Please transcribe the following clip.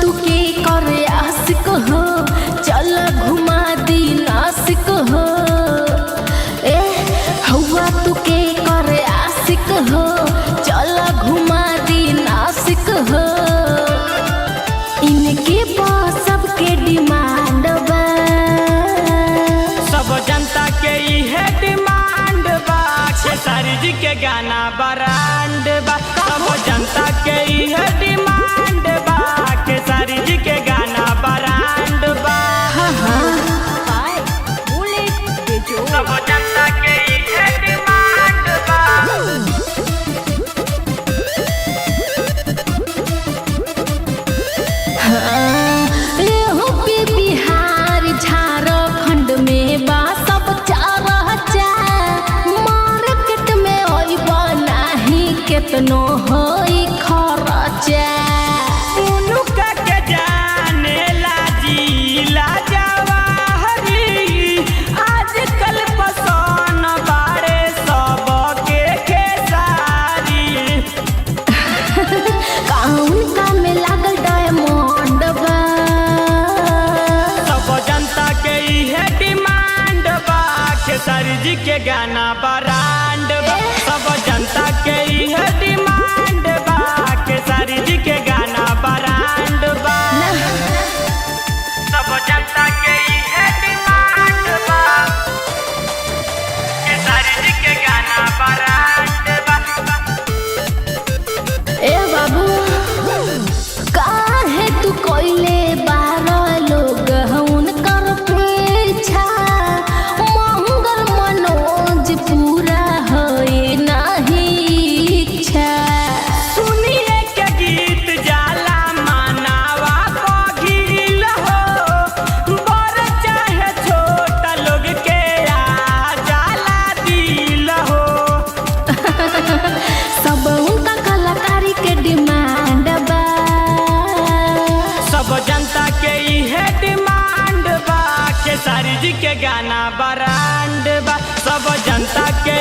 तू के करे आशिक हो, चल घुमा दी नासिक हो। ए हवा तू के करे आशिक हो, चल घुमा दी नासिक हो। इनके पास सबके डिमांड बा, सब जनता के इहे डिमांड बा। खेसारी जी के गाना ब्रांड बा, सब जनता के इहे डिमांड बा। खेसारी जी के गाना ब्रांड बा, सब जनता के इहे डिमांड बा। बिहार झारखंड में बा सब चारा मार्केट में अइबा नाही केतनो होई खर्चा। उनुका के जाने ला जिला जवाहरी, आजकल पसंद बारे सबके खेसारी। काउन का में लागल डायमंड बा, सब जनता के इहे डिमांड बा। खेसारी जी के गाना ब्रांड बा, सब जनता के इहे डिमांड बा। खेसारी जी के गाना ब्रांड बा, सब जनता के इहे डिमांड बा। खेसारी जी के गाना ब्रांड बा। ए बाबू काहे तू कोइले बारह लोग हउन कर पीछा। मंगल मनोज पूरा होए नाही इच्छा। सुनिए के गीत जाला मानावा पगिल हो, बड़ चाहे छोटा लोग के आ जाला दिल हो। सब उनका कलाकारी के डिमांड बा, सब जनता के इहे डिमांड बा। खेसारी जी के गाना ब्रांड बा, सब जनता के